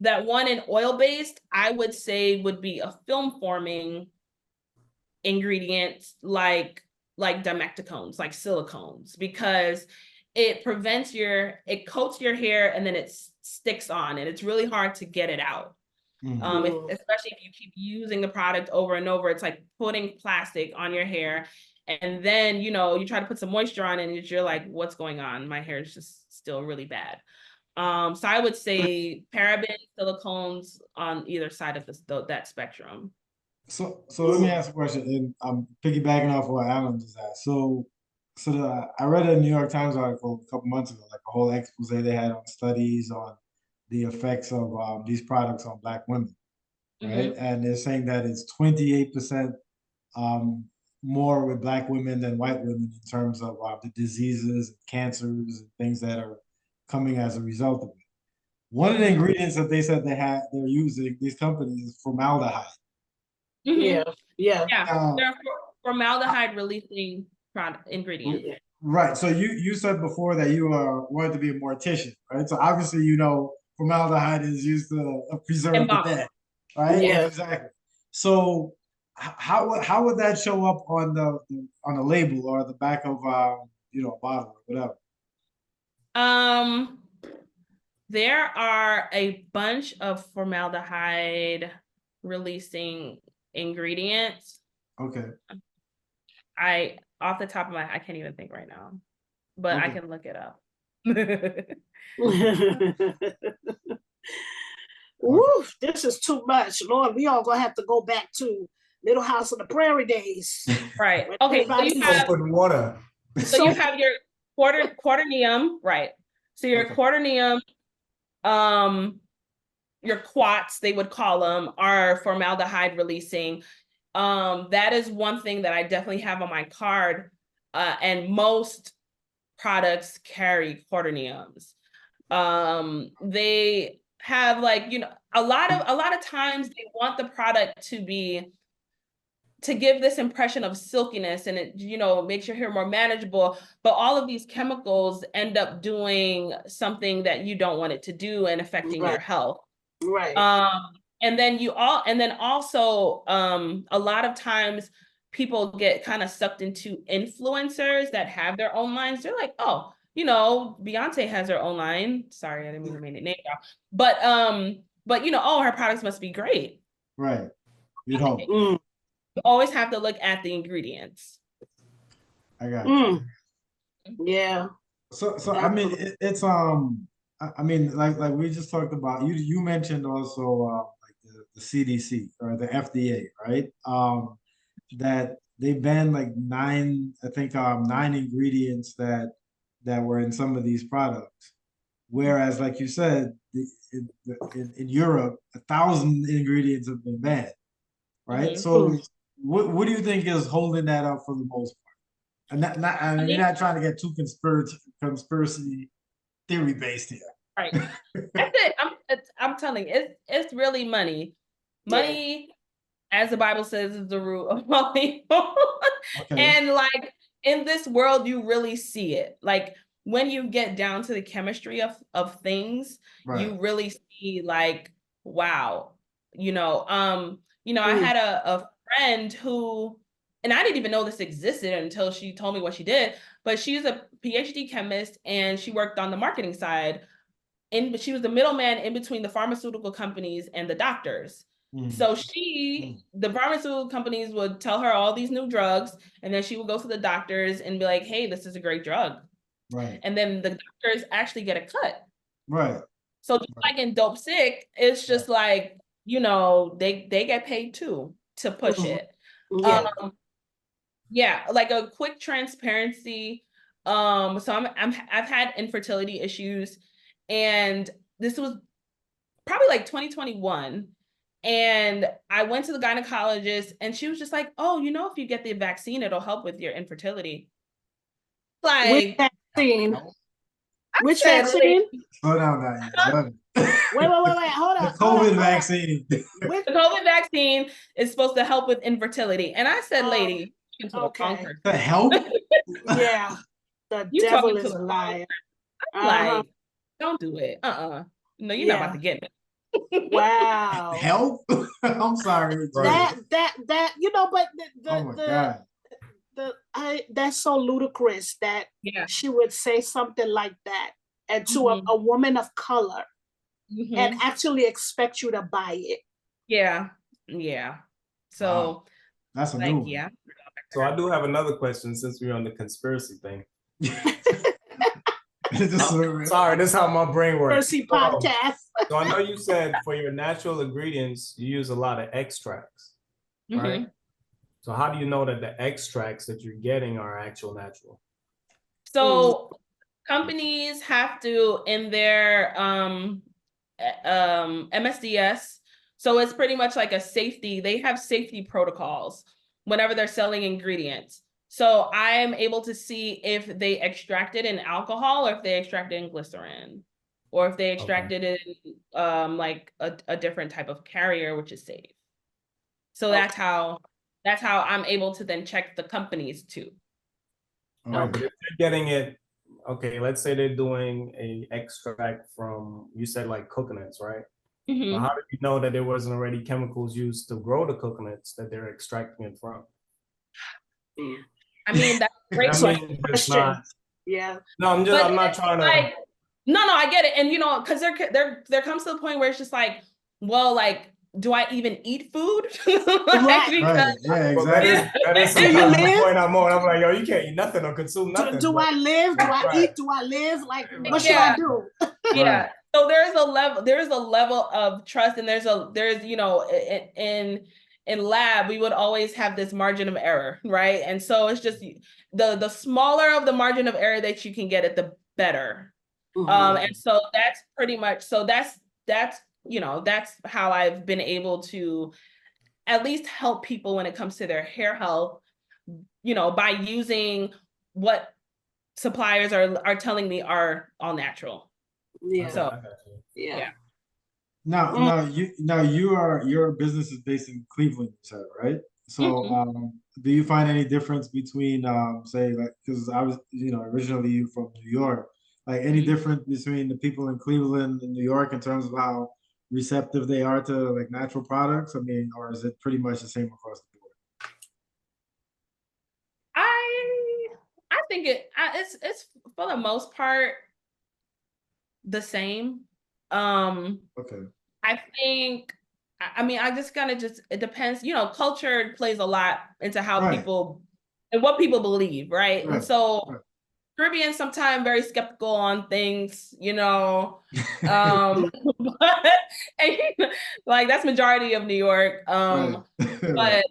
S4: that one in oil-based, I would say would be a film forming ingredient like dimecticones, like silicones, because it coats your hair and then it sticks on, and it's really hard to get it out. Especially if you keep using the product over and over, it's like putting plastic on your hair. And then, you know, you try to put some moisture on it and you're like, what's going on? My hair is just still really bad. So I would say parabens, silicones on either side of that spectrum.
S2: So let me ask a question, and I'm piggybacking off what Alan just asked. I read a New York Times article a couple months ago, like a whole expose they had on studies on the effects of these products on Black women, right? And they're saying that it's 28% more with Black women than white women in terms of the diseases, cancers, and things that are coming as a result of it. One of the ingredients that they said they're using, these companies, is formaldehyde.
S3: Yeah.
S4: They're formaldehyde releasing product ingredients.
S2: Right. So you said before that you wanted to be a mortician, right? So obviously you know formaldehyde is used to preserve the dead, right?
S3: Yeah.
S2: Exactly. So how would that show up on the label or the back of a bottle or whatever?
S4: There are a bunch of formaldehyde releasing ingredients.
S2: Okay.
S4: Off the top of my head, I can't even think right now, but I can look it up.
S3: Woo, this is too much. Lord, we all gonna have to go back to Little House on the Prairie days.
S4: Right. Okay. So you have
S5: water.
S4: So you have your quaternium, right? So your quaternium, your quats, they would call them, are formaldehyde releasing. That is one thing that I definitely have on my card. And most products carry quaterniums. They have, like, you know, a lot of times they want the product to give this impression of silkiness, and it, you know, makes your hair more manageable, but all of these chemicals end up doing something that you don't want it to do and affecting your health.
S3: Right.
S4: And then also a lot of times people get kind of sucked into influencers that have their own lines. They're like, oh, you know, Beyonce has her own line. Sorry, I didn't mean to name it, but you know, oh, her products must be great.
S2: Right. You don't.
S3: Mm,
S4: You always have to look at the ingredients.
S2: I got you.
S3: yeah.
S2: So I mean, it's I mean, like we just talked about. You mentioned also like the CDC or the FDA, right? That they banned like nine, I think, nine ingredients that were in some of these products. Whereas, like you said, in Europe, 1,000 ingredients have been banned, right? So, what do you think is holding that up for the most part? And not I mean, you're not trying to get too conspiracy theory based here.
S4: Right. That's it. I'm telling you, it's really money. Money, as the Bible says, is the root of all evil.
S2: Okay.
S4: And like in this world, you really see it. Like when you get down to the chemistry of things,
S2: Right.
S4: you really see like, wow, I had a friend who, and I didn't even know this existed until she told me what she did, but she's a PhD chemist and she worked on the marketing side. She was the middleman in between the pharmaceutical companies and the doctors. So the pharmaceutical companies would tell her all these new drugs, and then she would go to the doctors and be like, hey, this is a great drug.
S2: Right.
S4: And then the doctors actually get a cut.
S2: Right.
S4: So just like in Dope Sick, it's just like, they get paid too to push it. Like a quick transparency. So I've had infertility issues, and this was probably like 2021. And I went to the gynecologist and she was just like, oh, if you get the vaccine, it'll help with your infertility.
S3: Which
S4: Like,
S3: vaccine? Which
S4: said,
S3: vaccine?
S2: Slow down, Dania.
S3: Wait, hold
S2: The
S3: on.
S2: COVID vaccine.
S4: The COVID vaccine is supposed to help with infertility. And I said, lady, you're to the wrong person.
S2: The help?
S3: Yeah. The
S4: You
S3: devil
S4: talking
S3: is
S4: to
S3: a
S4: the
S3: liar.
S4: I'm like, don't do it. No, you're not about to get it.
S3: Wow.
S2: Help? I'm sorry.
S3: That but
S2: Oh my God.
S3: that's so ludicrous that she would say something like that and to a woman of color and actually expect you to buy it.
S4: Yeah. So
S2: wow. That's a new one.
S4: Yeah.
S5: So I do have another question since we're on the conspiracy thing. Sorry, this is how my brain works.
S3: Conspiracy podcast.
S5: So I know you said for your natural ingredients, you use a lot of extracts, right? So how do you know that the extracts that you're getting are actual natural?
S4: So companies have to, in their MSDS, so it's pretty much like they have safety protocols whenever they're selling ingredients. So I'm able to see if they extracted in alcohol or if they extracted in glycerin, or if they extracted in like a different type of carrier, which is safe. So that's how I'm able to then check the companies too.
S5: No, but if they're getting it, okay, let's say they're doing a extract from, you said like coconuts, right? Well, how did you know that there wasn't already chemicals used to grow the coconuts that they're extracting it from?
S4: I mean, that's a great question.
S3: Yeah.
S5: No, I'm not trying to.
S4: No, I get it. And because there comes to the point where it's just like, well, like, do I even eat food?
S3: Right.
S2: Yeah, exactly.
S5: That is sometimes the point I'm on. I'm like, yo, you can't eat nothing or consume nothing.
S3: Do I live? Do I eat? Do I live? Like, what should I do?
S4: Yeah. So there's a level of trust, and there's in lab, we would always have this margin of error, right? And so it's just the smaller of the margin of error that you can get it, the better. And so that's pretty much, so that's how I've been able to at least help people when it comes to their hair health, by using what suppliers are telling me are all natural.
S3: Yeah.
S4: So
S3: yeah.
S2: Now your business is based in Cleveland, you said, right? So do you find any difference between say, like, because I was originally you from New York, like any difference between the people in Cleveland and New York in terms of how receptive they are to like natural products? I mean, or is it pretty much the same across the board?
S4: I think it's for the most part the same.
S2: Okay.
S4: I think I mean, I just kind of it depends, culture plays a lot into how
S2: Right.
S4: people and what people believe, right?
S2: Right.
S4: And so
S2: Right.
S4: Caribbean sometimes very skeptical on things, but and, like that's majority of New York.
S2: Right.
S4: But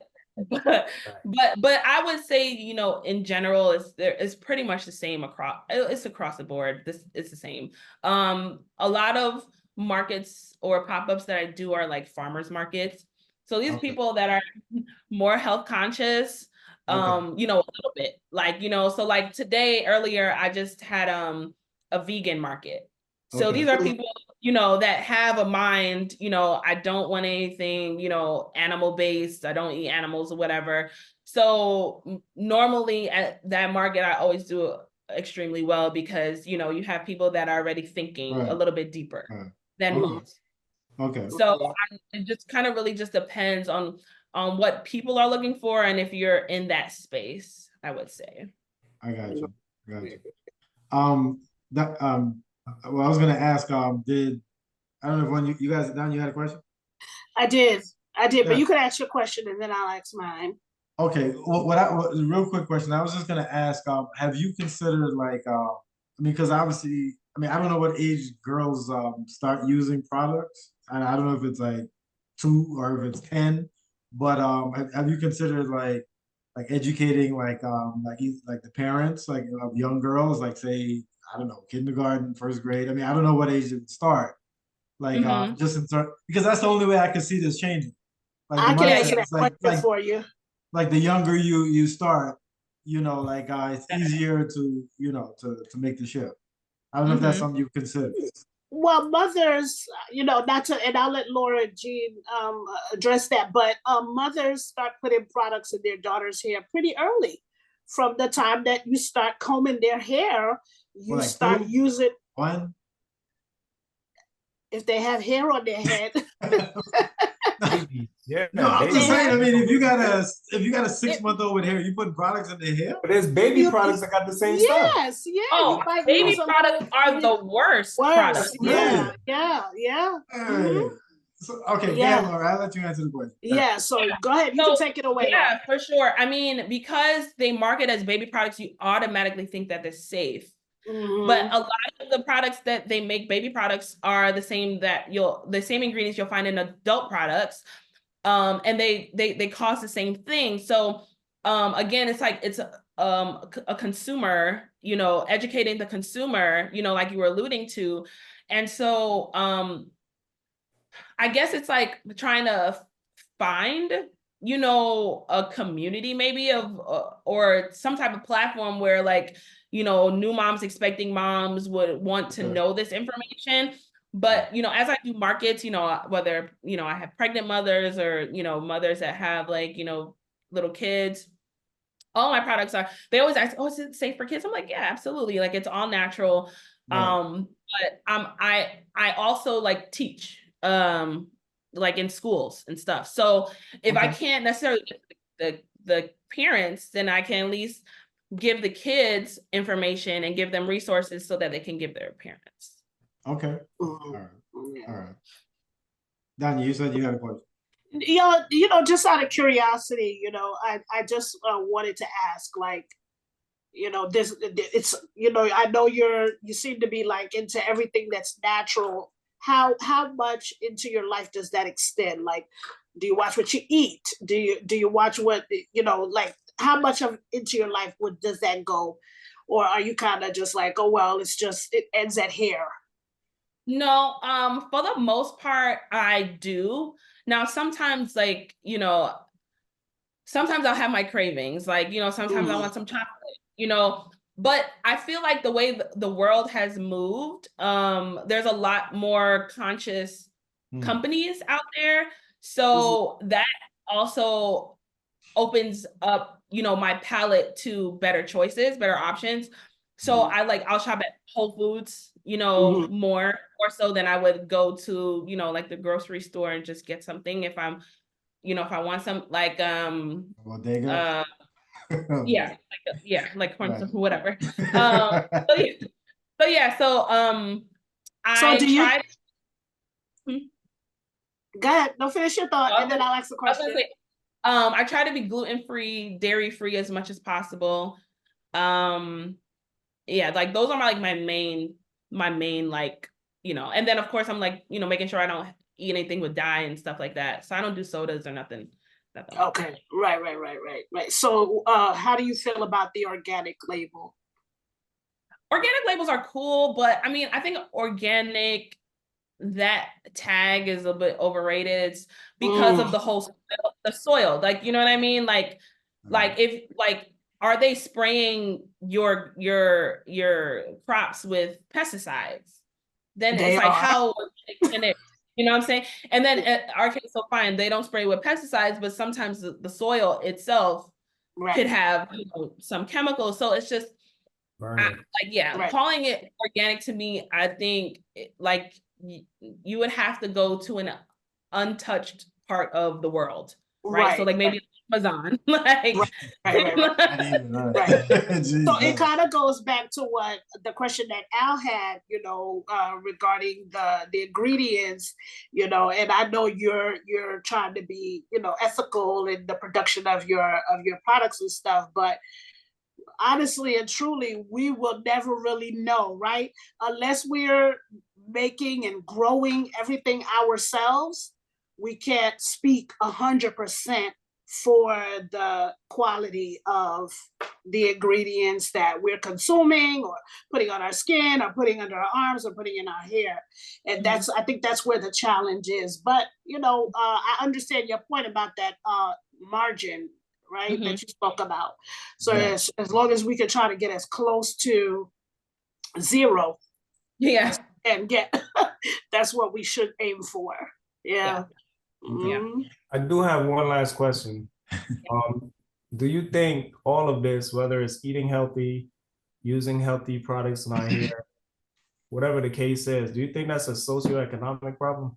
S4: but I would say, in general, it's pretty much the same it's across the board. It's the same. A lot of markets or pop-ups that I do are like farmers markets. So these
S2: Okay.
S4: people that are more health conscious,
S2: Okay.
S4: a little bit like, so like today earlier, I just had a vegan market. So
S2: Okay.
S4: these are people, that have a mind, I don't want anything, animal based. I don't eat animals or whatever. So normally at that market, I always do extremely well because, you have people that are already thinking a
S2: Right.
S4: little bit deeper
S2: Right.
S4: than
S2: Okay.
S4: most.
S2: Okay.
S4: So it just kind of really just depends on what people are looking for and if you're in that space, I would say.
S2: I got you. Got you. That well, I was gonna ask, I don't know if one you guys Don, you had a question?
S3: I did, but
S2: Yeah.
S3: you could ask your question and then I'll ask mine.
S2: Okay. Real quick question. I was just gonna ask, have you considered like, I mean, because obviously, I mean, I don't know what age girls start using products, and I don't know if it's like 2 or if it's 10, but have you considered like educating like the parents like of young girls, like say, I don't know, kindergarten, first grade. I mean, I don't know what age it would start. Like just in turn, because that's the only way I can see this changing. Like the
S3: I can
S2: mindset,
S3: answer that
S2: it's like
S3: question for you.
S2: like the younger you start, like it's easier to to make the shift. I don't know if that's something you consider.
S3: Well, mothers, not to, and I'll let Laura and Jean address that, but mothers start putting products in their daughters' hair pretty early. From the time that you start combing their hair, you
S2: Well, like
S3: start
S2: 2,
S3: using,
S2: 1.
S3: if they have hair on their head.
S5: Babies. Yeah,
S2: No, I'm just
S3: They
S2: saying. I
S3: have,
S2: mean, if you got a 6-month-old with hair, you putting products in their hair.
S5: But there's baby
S3: you,
S5: products that got the same stuff.
S3: yes, yeah, you
S4: Oh,
S3: might
S4: baby
S3: use a
S4: products
S3: little
S4: are the worst
S3: worse.
S4: products.
S3: Yeah,
S2: Really?
S3: yeah.
S2: Hey.
S3: Mhm.
S2: So, okay, go
S3: Yeah.
S2: ahead, Laura. I'll let you answer the question.
S3: Yeah, so go ahead. You
S4: So,
S3: can take it away, Laura.
S4: yeah, for sure. I mean, because they market as baby products, you automatically think that they're safe. But a lot of the products that they make, baby products, are the same ingredients you'll find in adult products. And they cost the same thing. So again, it's like it's a consumer, educating the consumer, like you were alluding to. And so I guess it's like trying to find, a community maybe of or some type of platform where like, new moms expecting moms would want to know this information. But, as I do markets, whether, I have pregnant mothers or, mothers that have like, little kids, all my products they always ask, oh, is it safe for kids? I'm like, yeah, absolutely. Like it's all natural.
S2: Right.
S4: But I also like teach, like in schools and stuff. So if I can't necessarily get the parents, then I can at least give the kids information and give them resources so that they can give their parents.
S2: Okay. All right. Dania, you said you had a question.
S3: Just out of curiosity, I just wanted to ask, like, this, it's, I know you seem to be like into everything that's natural. How much into your life does that extend? Like, do you watch what you eat? Do you watch what, like, how much of into your life does that go? Or are you kind of just like, oh, well, it ends at hair?
S4: No, for the most part, I do. Now, sometimes, like, sometimes I'll have my cravings, like, sometimes I want some chocolate, but I feel like the way the world has moved, there's a lot more conscious companies out there. So that also opens up, my palette to better choices, better options. So I'll shop at Whole Foods, more so than I would go to, like the grocery store and just get something if I'm, if I want some like
S2: Bodega.
S4: like
S2: Right.
S4: whatever. So yeah, so
S3: So
S4: I tried.
S3: Go ahead. Don't finish your thought, and then I'll ask the
S4: I was
S3: question.
S4: gonna say, I try to be gluten-free, dairy-free as much as possible. Yeah, like those are my main like, and then of course I'm like, making sure I don't eat anything with dye and stuff like that. So I don't do sodas or nothing.
S3: Okay, right. So how do you feel about the organic label?
S4: Organic labels are cool, but I mean, I think organic, that tag is a bit overrated because of the whole the soil. Like, you know what I mean? Like if are they spraying your crops with pesticides? Then
S3: They
S4: it's like,
S3: are.
S4: how can it, you know what I'm saying? And then our case, so fine, they don't spray with pesticides, but sometimes the soil itself could have some chemicals. So it's just calling it organic to me, I think you would have to go to an untouched part of the world, right? So like maybe Amazon, like
S3: right. So it kind of goes back to what the question that Al had, regarding the ingredients, and I know you're trying to be, ethical in the production of your products and stuff, but honestly and truly, we will never really know, right? Unless we're making and growing everything ourselves, we can't speak 100% for the quality of the ingredients that we're consuming or putting on our skin or putting under our arms or putting in our hair. And I think that's where the challenge is. But, I understand your point about that margin, right, that you spoke about. So as long as we can try to get as close to zero, and get, that's what we should aim for.
S5: I do have one last question. Do you think all of this, whether it's eating healthy, using healthy products in our hair, whatever the case is, do you think that's a socioeconomic problem?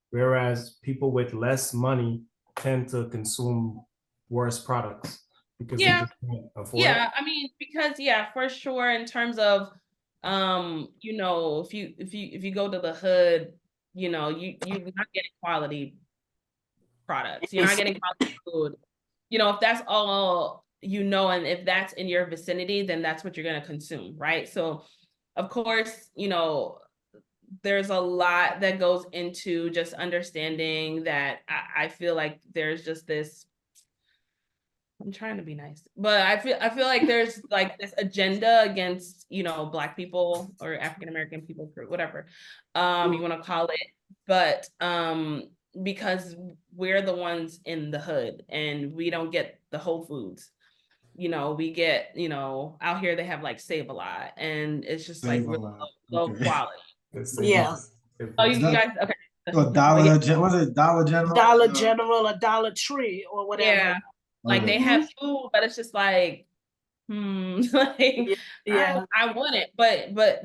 S5: Whereas people with less money tend to consume worse products because they just can't afford it?
S4: I mean, because for sure, in terms of if you go to the hood, you're not getting quality products. You're not getting quality food. If that's all and if that's in your vicinity, then that's what you're going to consume, right? So, of course, there's a lot that goes into just understanding that. I feel like there's just this, I'm trying to be nice, but I feel like there's like this agenda against, Black people or African American people, whatever you want to call it. But because we're the ones in the hood and we don't get the Whole Foods, we get, out here they have like Save-A-Lot, and it's just like really low quality. Oh, you guys, okay.
S2: Dollar, was it Dollar General?
S3: Dollar General or Dollar Tree or whatever.
S4: Yeah. Like they have food, but it's just like, like I want it, but but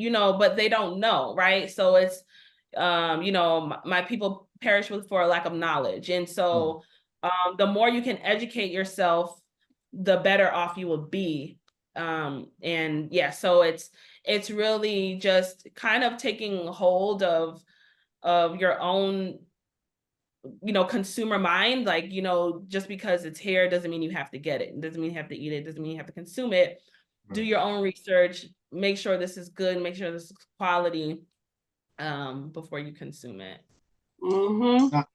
S4: they don't know, right? So it's, my people perish for a lack of knowledge, and so the more you can educate yourself, the better off you will be. And so it's really just kind of taking hold of your own consumer mind. Like, just because it's here doesn't mean you have to get it. It doesn't mean you have to eat it. It doesn't mean you have to consume it. Do your own research, make sure this is good, make sure this is quality before you consume it.
S2: Now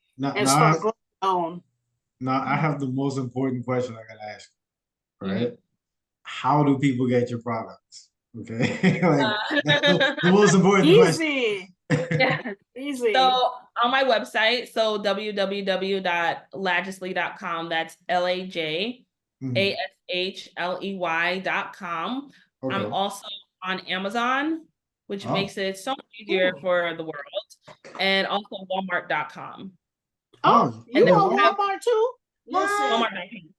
S2: I have the most important question I gotta ask, right? How do people get your products? Okay. That's the most important question.
S3: Easy.
S4: So on my website, so www.LaJAshley.com, that's LaJAshley.com. I'm also on Amazon, which makes it so much easier for the world, and also Walmart.com.
S3: You on Walmart too? Listen,
S4: Walmart.com.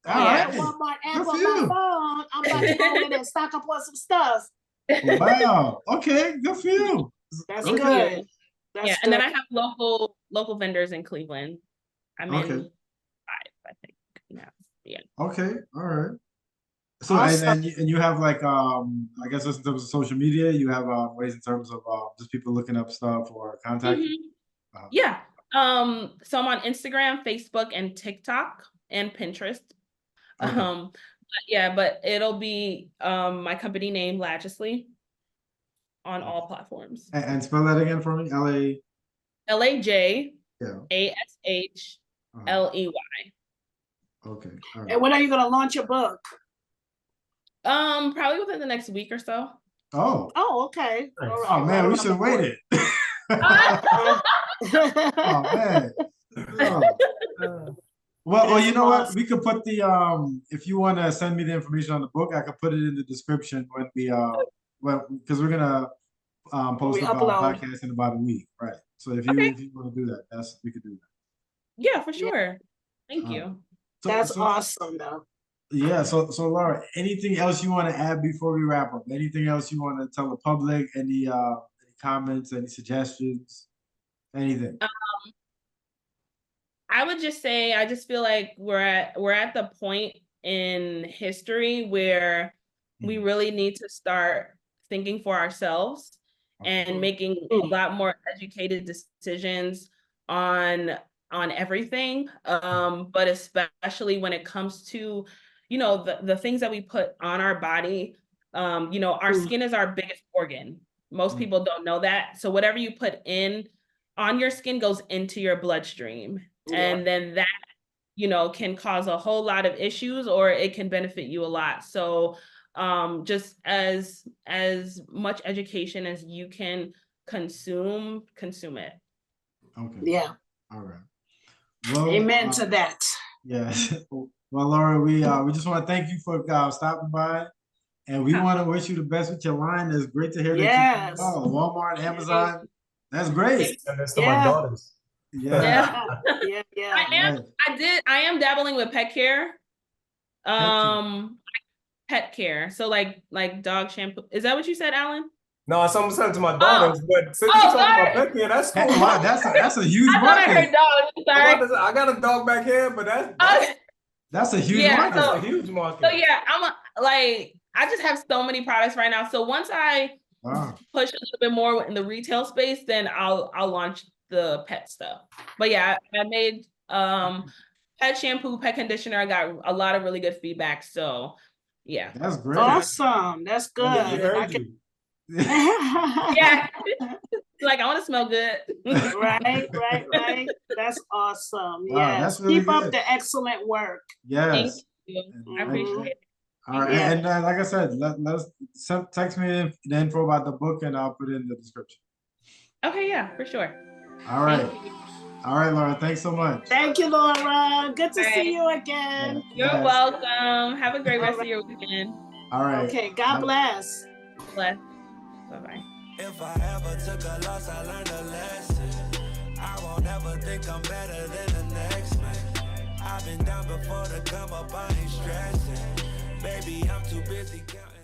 S3: Walmart app on my phone. I'm about to go in and stock up on some stuff.
S2: Wow. Okay, good for you.
S3: That's good.
S4: And then I have local vendors in Cleveland. I'm in 5, I think. Yeah.
S2: Okay. All right. So and you have like I guess in terms of social media, you have ways in terms of just people looking up stuff or contacting.
S4: So I'm on Instagram, Facebook, and TikTok, and Pinterest.
S2: Okay.
S4: But it'll be my company name, LaJAshley, on all platforms.
S2: And spell that again for me. LA.
S4: LaJAshley.
S2: Okay. All right.
S3: And when are you gonna launch your book?
S4: Probably within the next week or so.
S2: Oh.
S3: Oh, okay.
S5: Nice.
S3: All right.
S2: Oh man, we should have waited. Oh man. Oh. Well, you know what? We could put the if you want to send me the information on the book, I could put it in the description when we because we're gonna post about podcast in about a week, right? So if you want to do that, we could do that.
S4: Yeah, for sure. Thank you.
S3: That's awesome, though.
S2: Yeah. So Laura, anything else you want to add before we wrap up? Anything else you want to tell the public? Any comments? Any suggestions? Anything?
S4: I would just say, I just feel like we're at the point in history where we really need to start thinking for ourselves and making a lot more educated decisions on everything. But especially when it comes to, the things that we put on our body. Our skin is our biggest organ. Most people don't know that. So whatever you put on your skin goes into your bloodstream. And then that, can cause a whole lot of issues, or it can benefit you a lot. So just as much education as you can consume it.
S2: Okay.
S3: Yeah.
S2: All right. Well,
S3: amen to that.
S2: Yeah. Well, Laura, we just want to thank you for stopping by, and we want to wish you the best with your line. It's great to hear that you Walmart, Amazon. That's great.
S5: And that's to my daughters.
S2: Yeah.
S3: Yeah.
S4: I am dabbling with pet care. Pet care. So like dog shampoo. Is that what you said, Alan?
S5: No, I almost said to my daughters, but since you're talking about pet care, that's cool.
S2: Wow, that's a huge
S4: I
S2: market.
S4: thought I heard dogs. Sorry.
S5: I got a dog back here, but
S2: that's a huge market.
S5: That's a huge market.
S4: So yeah, I just have so many products right now. So once I push a little bit more in the retail space, then I'll launch the pet stuff. But yeah, I made pet shampoo, pet conditioner. I got a lot of really good feedback. So yeah,
S2: that's great.
S3: Awesome. That's good.
S4: Yeah. Like, I want to smell good.
S3: Right. That's awesome.
S2: Wow,
S3: yes.
S2: that's really
S3: Keep up
S2: good.
S3: the excellent work.
S2: Yes.
S4: Thank you. I appreciate it.
S2: All right. And like I said, let's text me the info about the book and I'll put it in the description.
S4: Okay, yeah, for sure.
S2: All right. All right, Laura. Thanks so much.
S3: Thank you, Laura. Good to see you again.
S4: You're welcome. Have a great rest of your weekend.
S2: All right.
S3: Okay. God bless.
S4: Bless. Bye-bye.
S6: If I ever took a loss, I learned a lesson. I won't ever think I'm better than the next man. I've been down before to come up, I ain't stressing. Baby, I'm too busy counting.